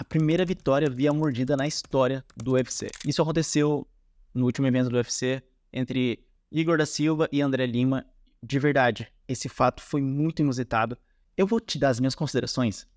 primeira vitória via mordida na história do UFC. Isso aconteceu no último evento do UFC entre Igor da Silva e André Lima. De verdade, esse fato foi muito inusitado. Eu vou te dar as minhas considerações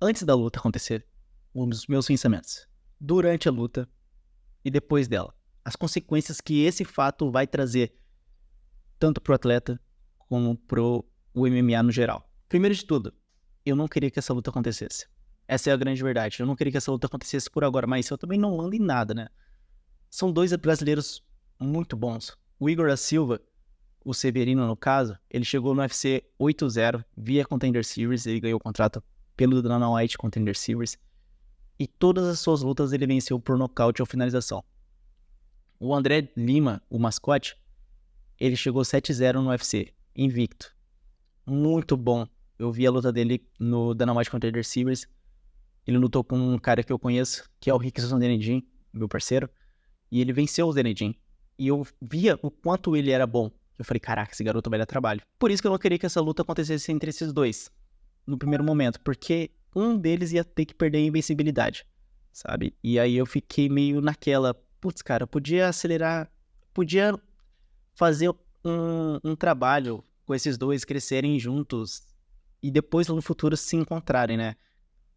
antes da luta acontecer, os meus pensamentos, durante a luta e depois dela. As consequências que esse fato vai trazer tanto pro atleta como pro MMA no geral. Primeiro de tudo, eu não queria que essa luta acontecesse. Essa é a grande verdade. Eu não queria que essa luta acontecesse por agora, mas eu também não mando em nada, né? São dois brasileiros muito bons. O Igor da Silva, o Severino no caso, ele chegou no UFC 8-0 via Contender Series, ele ganhou o contrato pelo Dana White Contender Series, e todas as suas lutas ele venceu por nocaute ou finalização. O André Lima, o mascote, ele chegou 7-0 no UFC, invicto. Muito bom. Eu vi a luta dele no Dana White Contender Series. Ele lutou com um cara que eu conheço, que é o Rickson Zenedin, meu parceiro, e ele venceu o Zenedin. E eu via o quanto ele era bom. Eu falei, caraca, esse garoto vai dar trabalho. Por isso que eu não queria que essa luta acontecesse entre esses dois, no primeiro momento, porque um deles ia ter que perder a invencibilidade, sabe? E aí eu fiquei meio naquela, putz, cara, podia acelerar, podia fazer um trabalho com esses dois crescerem juntos e depois no futuro se encontrarem, né?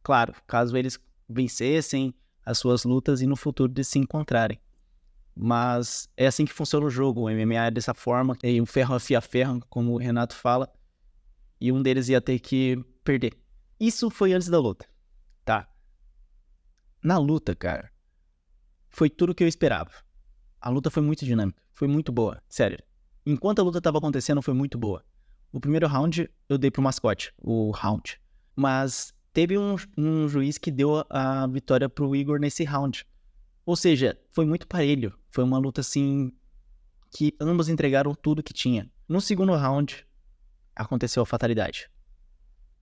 Claro, caso eles vencessem as suas lutas e no futuro eles se encontrarem. Mas é assim que funciona o jogo, o MMA é dessa forma, e um ferro afia ferro, como o Renato fala, e um deles ia ter que perder. Isso foi antes da luta, tá? Na luta, cara, foi tudo o que eu esperava. A luta foi muito dinâmica, foi muito boa, sério. Enquanto a luta tava acontecendo, foi muito boa. O primeiro round eu dei pro mascote, o round. Mas teve um juiz que deu a vitória pro Igor nesse round. Ou seja, foi muito parelho. Foi uma luta assim que ambos entregaram tudo que tinha. No segundo round, aconteceu a fatalidade.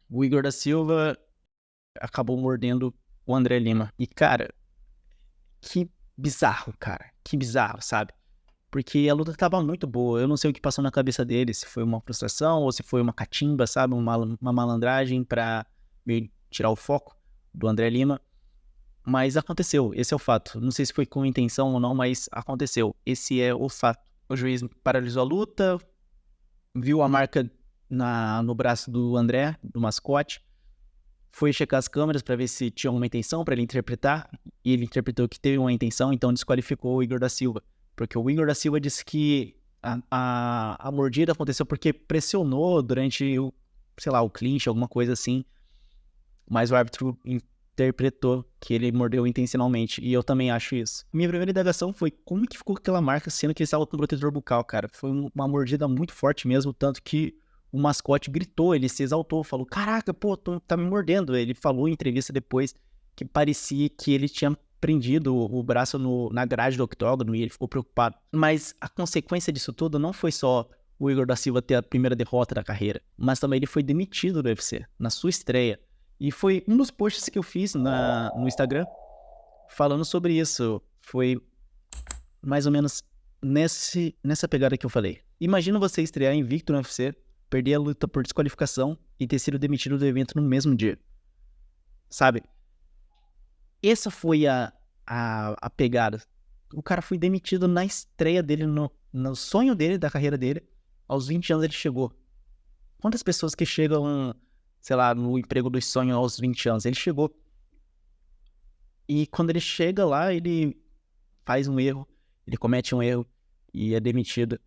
O Igor da Silva acabou mordendo o André Lima. E cara, que bizarro, cara. Que bizarro, sabe? Porque a luta tava muito boa. Eu não sei o que passou na cabeça dele. Se foi uma frustração ou se foi uma catimba, sabe? Uma malandragem pra meio tirar o foco do André Lima. Mas aconteceu. Esse é o fato. Não sei se foi com intenção ou não, mas aconteceu. Esse é o fato. O juiz paralisou a luta, viu a marca no braço do André, do mascote, foi checar as câmeras pra ver se tinha alguma intenção pra ele interpretar, e ele interpretou que teve uma intenção, então desqualificou o Igor da Silva. Porque o Igor da Silva disse que a mordida aconteceu porque pressionou durante o, sei lá, o clinch, alguma coisa assim. Mas o árbitro interpretou que ele mordeu intencionalmente. E eu também acho isso. Minha primeira indagação foi como que ficou aquela marca sendo que ele estava com protetor bucal, cara. Foi uma mordida muito forte mesmo, tanto que o mascote gritou, ele se exaltou, falou, caraca, pô, tu tá me mordendo. Ele falou em entrevista depois que parecia que ele tinha prendido o braço na grade do octógono e ele ficou preocupado. Mas a consequência disso tudo não foi só o Igor da Silva ter a primeira derrota da carreira, mas também ele foi demitido do UFC, na sua estreia. E foi um dos posts que eu fiz no Instagram falando sobre isso. Foi mais ou menos nessa pegada que eu falei. Imagina você estrear invicto no UFC, perder a luta por desqualificação e ter sido demitido do evento no mesmo dia. Sabe? Essa foi a pegada. O cara foi demitido na estreia dele, no sonho dele, da carreira dele. Aos 20 anos ele chegou. Quantas pessoas que chegam, sei lá, no emprego dos sonhos aos 20 anos? Ele chegou. E quando ele chega lá, ele faz um erro, ele comete um erro e é demitido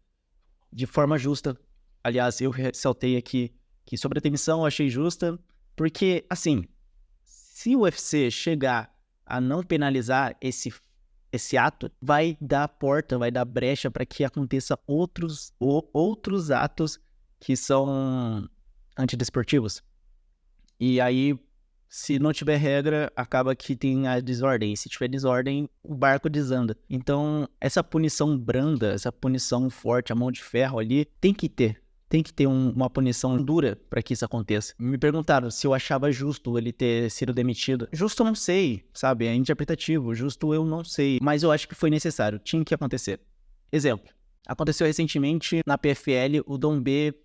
de forma justa. Aliás, eu ressaltei aqui que sobre a demissão eu achei justa, porque, assim, se o UFC chegar a não penalizar esse ato, vai dar porta, vai dar brecha para que aconteça outros atos que são antidesportivos. E aí, se não tiver regra, acaba que tem a desordem. E se tiver desordem, o barco desanda. Então, essa punição branda, essa punição forte, a mão de ferro ali, tem que ter. Tem que ter uma punição dura para que isso aconteça. Me perguntaram se eu achava justo ele ter sido demitido. Justo eu não sei, sabe? É interpretativo. Justo eu não sei. Mas eu acho que foi necessário. Tinha que acontecer. Exemplo. Aconteceu recentemente na PFL, o Dom B,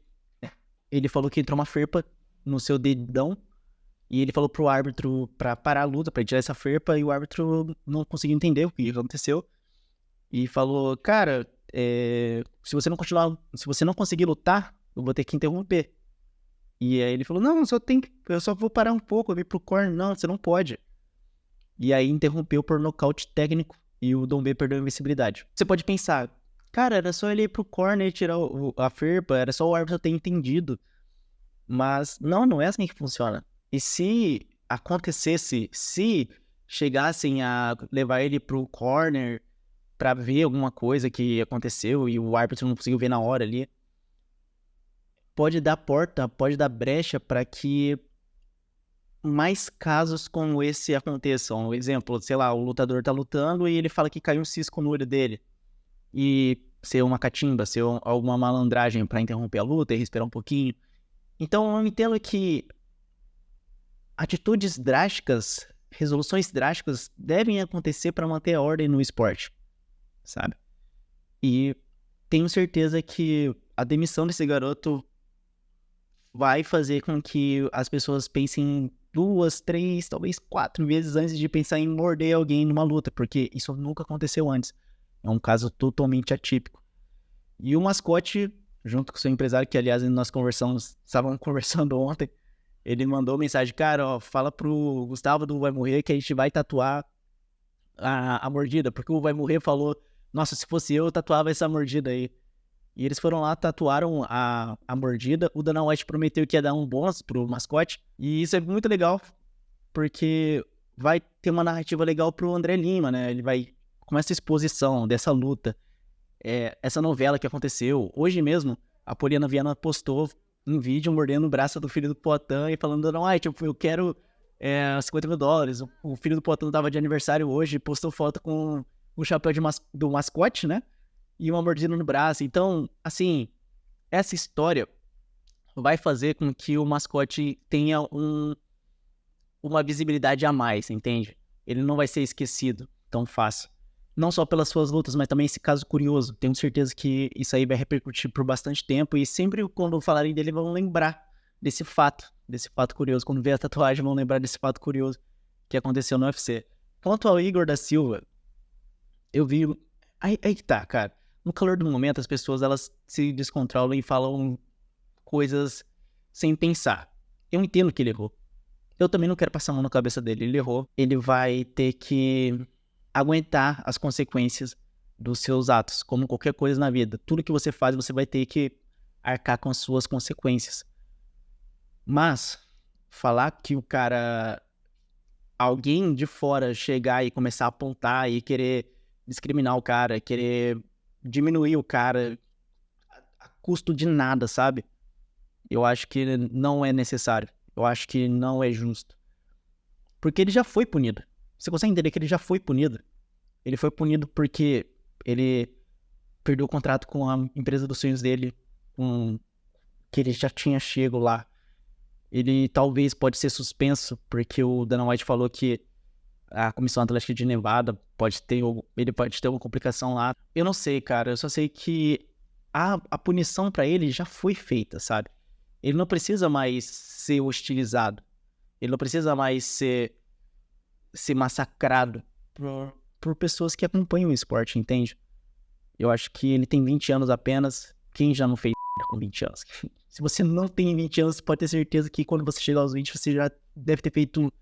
ele falou que entrou uma ferpa no seu dedão E ele falou pro árbitro pra parar a luta, pra ele tirar essa ferpa, e o árbitro não conseguiu entender o que aconteceu. E falou, cara, se você não conseguir lutar, eu vou ter que interromper. E aí ele falou, não, eu só vou parar um pouco, eu vim pro corner. Não, você não pode. E aí interrompeu por nocaute técnico e o Dom B perdeu a invencibilidade. Você pode pensar, cara, era só ele ir pro corner e tirar a ferpa, era só o árbitro ter entendido. Mas não é assim que funciona. E se acontecesse, se chegassem a levar ele pro corner pra ver alguma coisa que aconteceu e o árbitro não conseguiu ver na hora ali, pode dar brecha para que mais casos como esse aconteçam. Um exemplo, sei lá, o lutador tá lutando e ele fala que caiu um cisco no olho dele. E ser uma catimba, ser alguma malandragem pra interromper a luta e respirar um pouquinho. Então eu entendo que atitudes drásticas, resoluções drásticas devem acontecer para manter a ordem no esporte, sabe? E tenho certeza que a demissão desse garoto vai fazer com que as pessoas pensem 2, 3, talvez 4 vezes antes de pensar em morder alguém numa luta, porque isso nunca aconteceu antes. É um caso totalmente atípico. E o mascote, junto com o seu empresário, que aliás nós estavam conversando ontem, ele mandou mensagem, cara, ó, fala pro Gustavo do Vai Morrer que a gente vai tatuar a mordida, porque o Vai Morrer falou, nossa, se fosse eu tatuava essa mordida aí. E eles foram lá, tatuaram a mordida. O Dana White prometeu que ia dar um bônus pro mascote. E isso é muito legal, porque vai ter uma narrativa legal pro André Lima, né? Ele vai, com essa exposição dessa luta, essa novela que aconteceu. Hoje mesmo, a Poliana Viana postou um vídeo mordendo o braço do filho do Poatan e falando, Dana White, eu quero $50 mil. O filho do Poatan tava de aniversário hoje, postou foto com o chapéu do mascote, né? E uma mordida no braço. Então, assim, essa história vai fazer com que o mascote tenha uma visibilidade a mais, entende? Ele não vai ser esquecido tão fácil. Não só pelas suas lutas, mas também esse caso curioso. Tenho certeza que isso aí vai repercutir por bastante tempo e sempre quando falarem dele vão lembrar desse fato curioso. Quando ver a tatuagem vão lembrar desse fato curioso que aconteceu no UFC. Quanto ao Igor da Silva, eu vi... Aí que tá, cara. No calor do momento, as pessoas, elas se descontrolam e falam coisas sem pensar. Eu entendo que ele errou. Eu também não quero passar a mão na cabeça dele. Ele errou. Ele vai ter que aguentar as consequências dos seus atos, como qualquer coisa na vida. Tudo que você faz, você vai ter que arcar com as suas consequências. Mas, falar que o cara... Alguém de fora chegar e começar a apontar e querer discriminar o cara, querer diminuir o cara a custo de nada, sabe? Eu acho que não é necessário. Eu acho que não é justo. Porque ele já foi punido. Você consegue entender que ele já foi punido? Ele foi punido porque ele perdeu o contrato com a empresa dos sonhos dele, que ele já tinha chego lá. Ele talvez pode ser suspenso, porque o Dana White falou que a Comissão Atlética de Nevada ele pode ter uma complicação lá. Eu não sei, cara. Eu só sei que a punição pra ele já foi feita, sabe? Ele não precisa mais ser hostilizado. Ele não precisa mais ser massacrado por pessoas que acompanham o esporte, entende? Eu acho que ele tem 20 anos apenas. Quem já não fez com 20 anos? Se você não tem 20 anos, pode ter certeza que quando você chegar aos 20, você já deve ter feito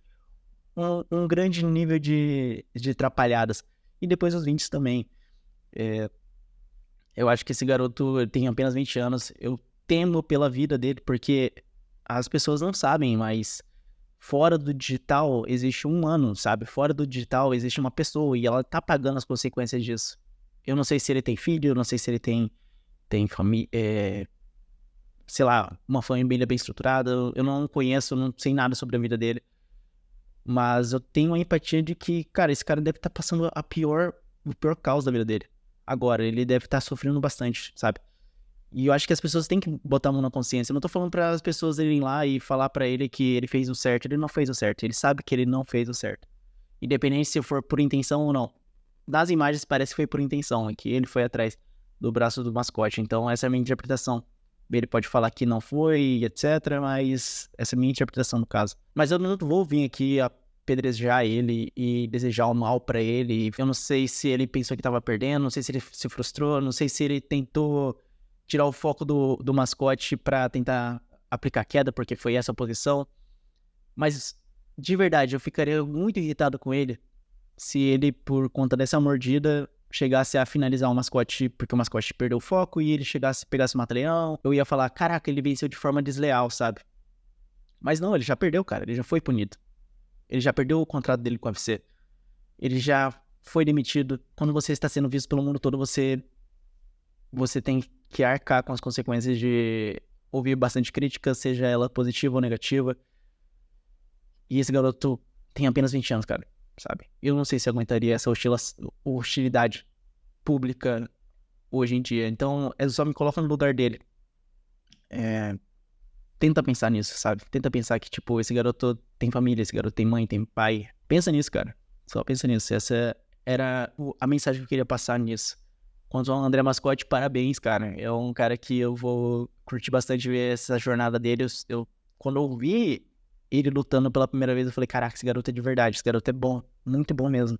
um grande nível de atrapalhadas. E depois dos 20 também. Eu acho que esse garoto tem apenas 20 anos. Eu temo pela vida dele, porque as pessoas não sabem, mas fora do digital existe um humano, sabe? Fora do digital existe uma pessoa e ela tá pagando as consequências disso. Eu não sei se ele tem filho, eu não sei se ele tem família, sei lá, uma família bem estruturada. Eu não conheço, não sei nada sobre a vida dele. Mas eu tenho a empatia de que, cara, esse cara deve estar passando o pior caos da vida dele. Agora, ele deve estar sofrendo bastante, sabe? E eu acho que as pessoas têm que botar a mão na consciência. Eu não tô falando para as pessoas irem lá e falar para ele que ele fez o certo. Ele não fez o certo. Ele sabe que ele não fez o certo. Independente se for por intenção ou não. Das imagens parece que foi por intenção, e que ele foi atrás do braço do mascote. Então essa é a minha interpretação. Ele pode falar que não foi, etc. Mas essa é a minha interpretação do caso. Mas eu não vou vir aqui apedrejar ele e desejar o mal pra ele. Eu não sei se ele pensou que tava perdendo, não sei se ele se frustrou, não sei se ele tentou tirar o foco do mascote pra tentar aplicar queda, porque foi essa a posição. Mas, de verdade, eu ficaria muito irritado com ele se ele, por conta dessa mordida, chegasse a finalizar o mascote, porque o mascote perdeu o foco e ele pegasse o mata-leão. Eu ia falar, caraca, ele venceu de forma desleal, sabe? Mas não, ele já perdeu, cara, ele já foi punido. Ele já perdeu o contrato dele com o UFC. Ele já foi demitido. Quando você está sendo visto pelo mundo todo, você tem que arcar com as consequências de ouvir bastante crítica, seja ela positiva ou negativa. E esse garoto tem apenas 20 anos, cara, sabe? Eu não sei se aguentaria essa hostilidade pública hoje em dia. Então, eu só me coloco no lugar dele. Tenta pensar nisso, sabe? Tenta pensar que, tipo, esse garoto tem família, esse garoto tem mãe, tem pai. Pensa nisso, cara. Só pensa nisso. Essa era a mensagem que eu queria passar nisso. Quanto ao André Mascotte, parabéns, cara. É um cara que eu vou curtir bastante ver essa jornada dele. Quando eu vi ele lutando pela primeira vez, eu falei, caraca, esse garoto é de verdade. Esse garoto é bom, muito bom mesmo.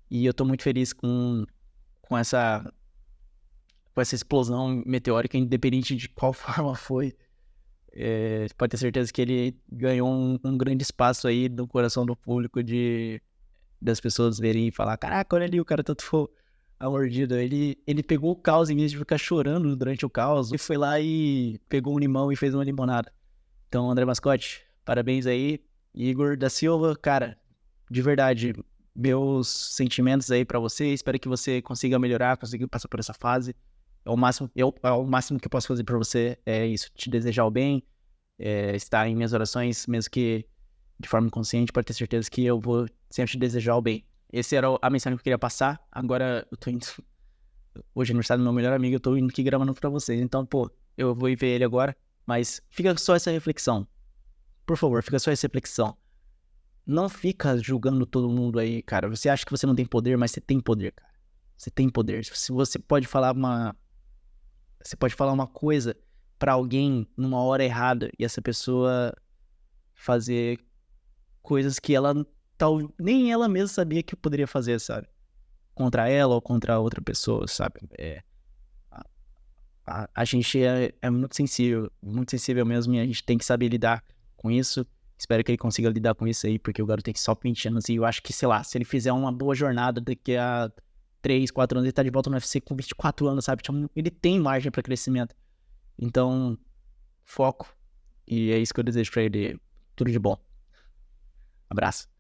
E eu tô muito feliz com essa explosão meteórica, independente de qual forma foi. Pode ter certeza que ele ganhou um grande espaço aí no coração do público das pessoas verem e falar, caraca, olha ali, o cara tanto foi a mordida. Ele pegou o caos em vez de ficar chorando durante o caos. Ele foi lá e pegou um limão e fez uma limonada. Então, André Mascotte, parabéns aí. Igor da Silva, cara, de verdade, meus sentimentos aí pra você. Espero que você consiga melhorar, consiga passar por essa fase. É o máximo que eu posso fazer pra você é isso, te desejar o bem, estar em minhas orações, mesmo que de forma inconsciente, pode ter certeza que eu vou sempre te desejar o bem. Essa era a mensagem que eu queria passar. Agora eu tô indo. Hoje é aniversário do meu melhor amigo, eu tô indo aqui gravando pra vocês. Então, pô, eu vou ir ver ele agora. Mas fica só essa reflexão. Por favor, fica só essa reflexão. Não fica julgando todo mundo aí, cara. Você acha que você não tem poder, mas você tem poder, cara. Você tem poder. Se você pode falar uma coisa pra alguém numa hora errada e essa pessoa fazer coisas que nem ela mesma sabia que poderia fazer, sabe? Contra ela ou contra outra pessoa, sabe? A gente é muito sensível mesmo, e a gente tem que saber lidar com isso. Espero que ele consiga lidar com isso aí, porque o garoto tem só 20 anos e eu acho que, sei lá, se ele fizer uma boa jornada daqui a 3, 4 anos, ele tá de volta no UFC com 24 anos, sabe? Ele tem margem pra crescimento. Então, foco. E é isso que eu desejo pra ele. Tudo de bom. Abraço.